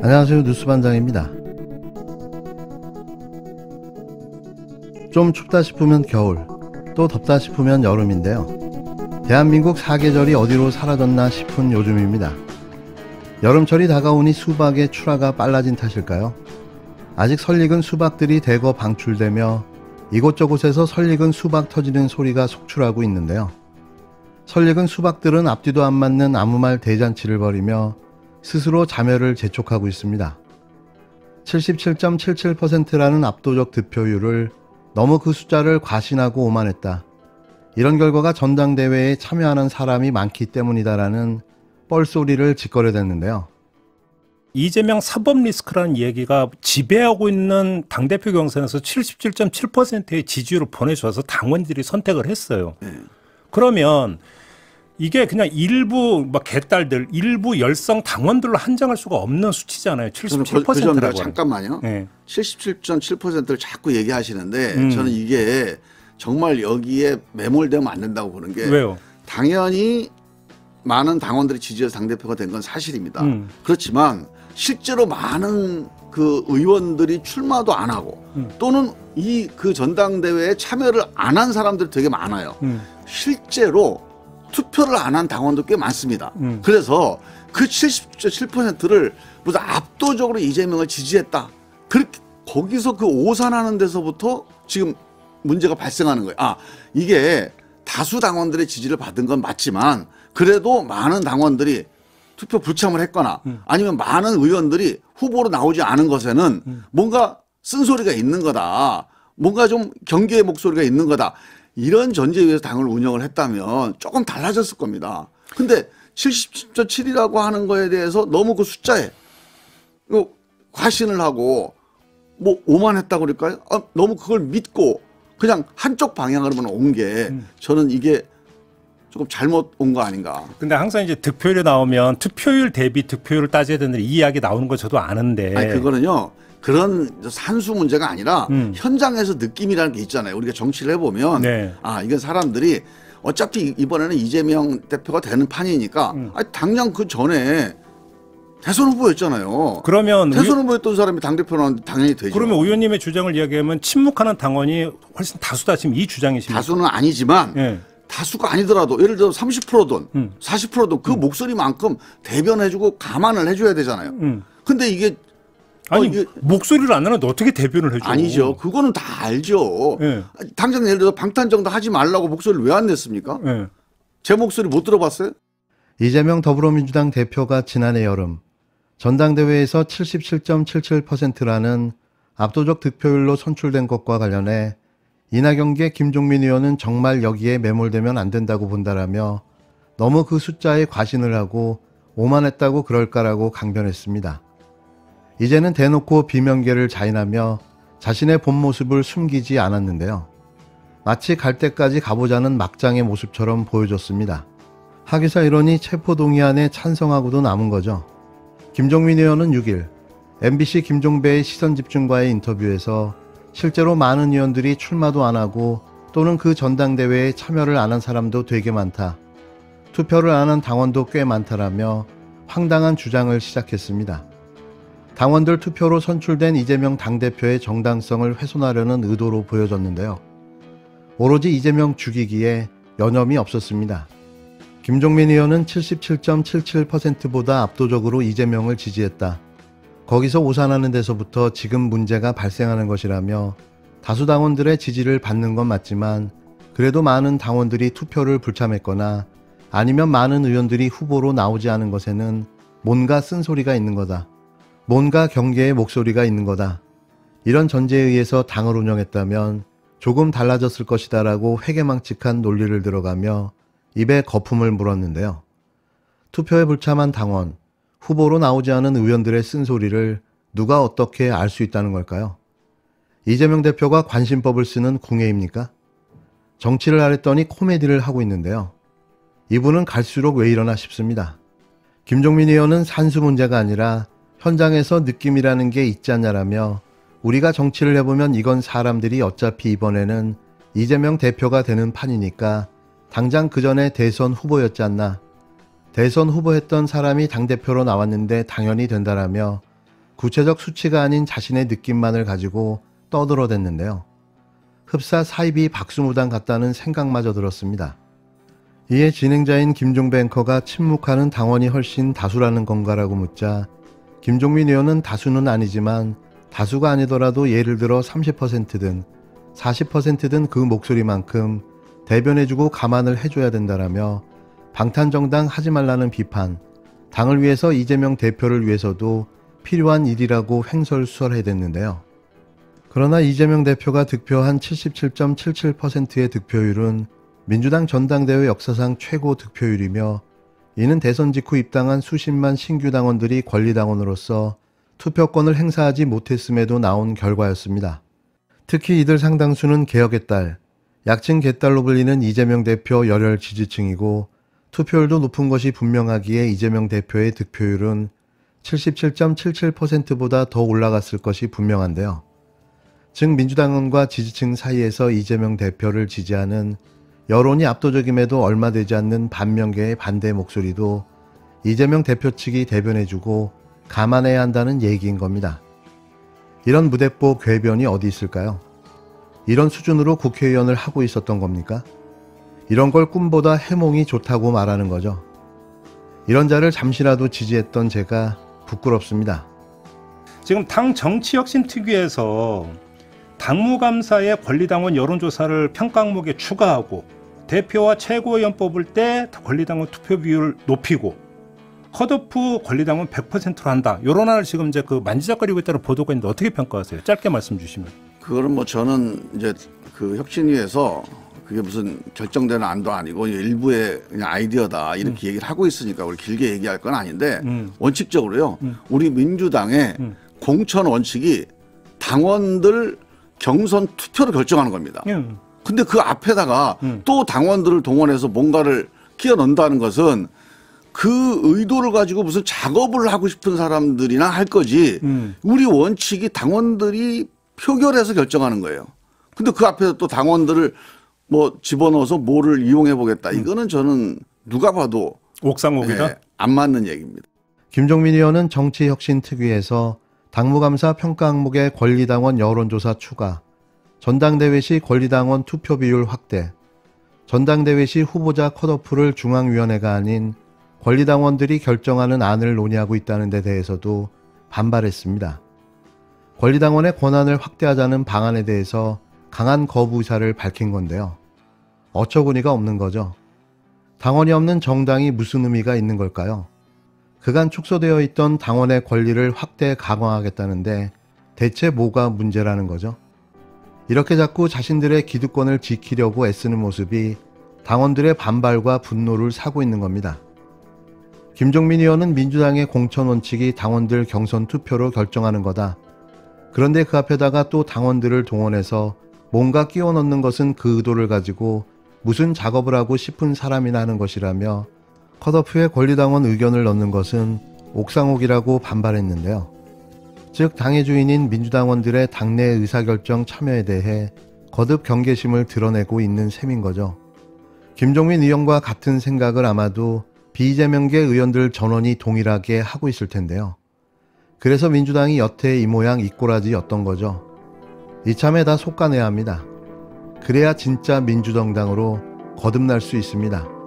안녕하세요, 뉴스반장입니다. 좀 춥다 싶으면 겨울, 또 덥다 싶으면 여름인데요. 대한민국 사계절이 어디로 사라졌나 싶은 요즘입니다. 여름철이 다가오니 수박의 출하가 빨라진 탓일까요? 아직 설익은 수박들이 대거 방출되며 이곳저곳에서 설익은 수박 터지는 소리가 속출하고 있는데요. 설익은 수박들은 앞뒤도 안 맞는 아무 말 대잔치를 벌이며 스스로 자멸을 재촉하고 있습니다. 77.77%라는 압도적 득표율을 너무 그 숫자를 과신하고 오만했다. 이런 결과가 전당대회에 참여하는 사람이 많기 때문이다라는 뻘소리를 짓거려댔는데요. 이재명 사법 리스크라는 얘기가 지배하고 있는 당대표 경선에서 77.7%의 지지율을 보내줘서 당원들이 선택을 했어요. 그러면 이게 그냥 일부 막 개딸들, 일부 열성 당원들로 한정할 수가 없는 수치잖아요. 77%라고. 잠깐만요. 네. 77.7%를 자꾸 얘기하시는데 저는 이게 정말 여기에 매몰되면 안 된다고 보는 게, 왜요? 당연히 많은 당원들이 지지해서 당대표가 된 건 사실입니다. 그렇지만 실제로 많은 그 의원들이 출마도 안 하고 또는 그 전당대회에 참여를 안 한 사람들이 되게 많아요. 실제로 투표를 안 한 당원도 꽤 많습니다. 그래서 그 70.7%를 무슨 압도적으로 이재명을 지지했다, 그렇게 거기서 그 오산하는 데서부터 지금 문제가 발생하는 거예요. 이게 다수 당원들의 지지를 받은 건 맞지만 그래도 많은 당원들이 투표 불참을 했거나 아니면 많은 의원들이 후보로 나오지 않은 것에는 뭔가 쓴소리가 있는 거다, 뭔가 좀 경계의 목소리가 있는 거다, 이런 전제에 의해서 당을 운영을 했다면 조금 달라졌을 겁니다. 근데 70.7이라고 하는 거에 대해서 너무 그 숫자에 과신을 하고 뭐 오만했다고 그럴까요? 너무 그걸 믿고 그냥 한쪽 방향으로만 온 게 저는 이게 조금 잘못 온 거 아닌가. 근데 항상 이제 득표율이 나오면 투표율 대비 득표율을 따져야 되는데 이 이야기 나오는 거 저도 아는데. 아니, 그거는요, 그런 산수 문제가 아니라 현장에서 느낌이라는 게 있잖아요. 우리가 정치를 해보면 이건 사람들이 어차피 이번에는 이재명 대표가 되는 판이니까 당장 그 전에 대선 후보였잖아요. 그러면 대선 후보였던 사람이 당대표는 당연히 되죠. 그러면 의원님의 주장을 이야기하면 침묵하는 당원이 훨씬 다수다, 지금 이 주장이십니까? 다수는 아니지만 다수가 아니더라도 예를 들어 30%든 40%든 그 목소리만큼 대변해주고 감안을 해줘야 되잖아요. 근데 이게 이게 목소리를 안 내는데 어떻게 대변을 해줘? 아니죠. 그거는 다 알죠. 당장 예를 들어 방탄정당 하지 말라고 목소리를 왜 안 냈습니까? 제 목소리 못 들어봤어요? 이재명 더불어민주당 대표가 지난해 여름 전당대회에서 77.77%라는 압도적 득표율로 선출된 것과 관련해 이낙연계 김종민 의원은 정말 여기에 매몰되면 안 된다고 본다라며 너무 그 숫자에 과신을 하고 오만했다고 그럴까라고 강변했습니다. 이제는 대놓고 비명계를 자인하며 자신의 본 모습을 숨기지 않았는데요. 마치 갈 때까지 가보자는 막장의 모습처럼 보여줬습니다. 하기사 이러니 체포동의안에 찬성하고도 남은 거죠. 김종민 의원은 6일 MBC 김종배의 시선집중과의 인터뷰에서 실제로 많은 의원들이 출마도 안 하고 또는 그 전당대회에 참여를 안 한 사람도 되게 많다, 투표를 안 한 당원도 꽤 많다라며 황당한 주장을 시작했습니다. 당원들 투표로 선출된 이재명 당대표의 정당성을 훼손하려는 의도로 보여졌는데요. 오로지 이재명 죽이기에 여념이 없었습니다. 김종민 의원은 77.77%보다 압도적으로 이재명을 지지했다, 거기서 오산하는 데서부터 지금 문제가 발생하는 것이라며 다수 당원들의 지지를 받는 건 맞지만 그래도 많은 당원들이 투표를 불참했거나 아니면 많은 의원들이 후보로 나오지 않은 것에는 뭔가 쓴소리가 있는 거다, 뭔가 경계의 목소리가 있는 거다, 이런 전제에 의해서 당을 운영했다면 조금 달라졌을 것이다 라고 회개망측한 논리를 들어가며 입에 거품을 물었는데요. 투표에 불참한 당원, 후보로 나오지 않은 의원들의 쓴소리를 누가 어떻게 알 수 있다는 걸까요? 이재명 대표가 관심법을 쓰는 궁예입니까? 정치를 하랬더니 코미디를 하고 있는데요. 이분은 갈수록 왜 이러나 싶습니다. 김종민 의원은 산수 문제가 아니라 현장에서 느낌이라는 게 있지 않냐라며 우리가 정치를 해보면 이건 사람들이 어차피 이번에는 이재명 대표가 되는 판이니까 당장 그 전에 대선 후보였지 않나. 대선 후보했던 사람이 당대표로 나왔는데 당연히 된다라며 구체적 수치가 아닌 자신의 느낌만을 가지고 떠들어댔는데요. 흡사 사입이 박수무당 같다는 생각마저 들었습니다. 이에 진행자인 김종배 앵커가 침묵하는 당원이 훨씬 다수라는 건가라고 묻자 김종민 의원은 다수는 아니지만 다수가 아니더라도 예를 들어 30%든 40%든 그 목소리만큼 대변해주고 감안을 해줘야 된다라며 방탄정당 하지 말라는 비판, 당을 위해서 이재명 대표를 위해서도 필요한 일이라고 횡설수설해댔는데요. 그러나 이재명 대표가 득표한 77.77%의 득표율은 민주당 전당대회 역사상 최고 득표율이며 이는 대선 직후 입당한 수십만 신규 당원들이 권리당원으로서 투표권을 행사하지 못했음에도 나온 결과였습니다. 특히 이들 상당수는 개혁의 딸, 약칭 개딸로 불리는 이재명 대표 열혈 지지층이고 투표율도 높은 것이 분명하기에 이재명 대표의 득표율은 77.77%보다 더 올라갔을 것이 분명한데요. 즉 민주당원과 지지층 사이에서 이재명 대표를 지지하는 여론이 압도적임에도 얼마 되지 않는 반명계의 반대 목소리도 이재명 대표 측이 대변해주고 감안해야 한다는 얘기인 겁니다. 이런 무대뽀 궤변이 어디 있을까요? 이런 수준으로 국회의원을 하고 있었던 겁니까? 이런 걸 꿈보다 해몽이 좋다고 말하는 거죠. 이런 자를 잠시라도 지지했던 제가 부끄럽습니다. 지금 당 정치혁신특위에서 당무감사의 권리당원 여론조사를 평가 항목에 추가하고 대표와 최고위원 뽑을 때 권리당원 투표 비율을 높이고 컷오프 권리당원 100%로 한다. 이런 안을 지금 이제 그 만지작거리고 있다는 보도가 있는데 어떻게 평가하세요? 짧게 말씀 주시면. 그거는 뭐 저는 이제 그 혁신위에서 그게 무슨 결정되는 안도 아니고 일부의 그냥 아이디어다 이렇게 얘기를 하고 있으니까 우리 길게 얘기할 건 아닌데 원칙적으로요. 우리 민주당의 공천 원칙이 당원들 경선 투표로 결정하는 겁니다. 근데 그 앞에다가 또 당원들을 동원해서 뭔가를 끼워 넣는다는 것은 그 의도를 가지고 무슨 작업을 하고 싶은 사람들이나 할 거지 우리 원칙이 당원들이 표결해서 결정하는 거예요. 근데 그 앞에서 또 당원들을 뭐 집어넣어서 뭐를 이용해 보겠다. 이거는 저는 누가 봐도 옥상옥이다. 안 맞는 얘기입니다. 김종민 의원은 정치혁신특위에서 당무감사 평가 항목의 권리당원 여론조사 추가, 전당대회 시 권리당원 투표 비율 확대, 전당대회 시 후보자 컷오프를 중앙위원회가 아닌 권리당원들이 결정하는 안을 논의하고 있다는 데 대해서도 반발했습니다. 권리당원의 권한을 확대하자는 방안에 대해서 강한 거부 의사를 밝힌 건데요. 어처구니가 없는 거죠. 당원이 없는 정당이 무슨 의미가 있는 걸까요? 그간 축소되어 있던 당원의 권리를 확대 강화하겠다는데 대체 뭐가 문제라는 거죠? 이렇게 자꾸 자신들의 기득권을 지키려고 애쓰는 모습이 당원들의 반발과 분노를 사고 있는 겁니다. 김종민 의원은 민주당의 공천 원칙이 당원들 경선 투표로 결정하는 거다. 그런데 그 앞에다가 또 당원들을 동원해서 뭔가 끼워 넣는 것은 그 의도를 가지고 무슨 작업을 하고 싶은 사람이나 하는 것이라며 컷오프에 권리당원 의견을 넣는 것은 옥상옥이라고 반발했는데요. 즉 당의 주인인 민주당원들의 당내 의사결정 참여에 대해 거듭 경계심을 드러내고 있는 셈인 거죠. 김종민 의원과 같은 생각을 아마도 비이재명계 의원들 전원이 동일하게 하고 있을 텐데요. 그래서 민주당이 여태 이 모양 이 꼬라지였던 거죠. 이참에 다 속아내야 합니다. 그래야 진짜 민주정당으로 거듭날 수 있습니다.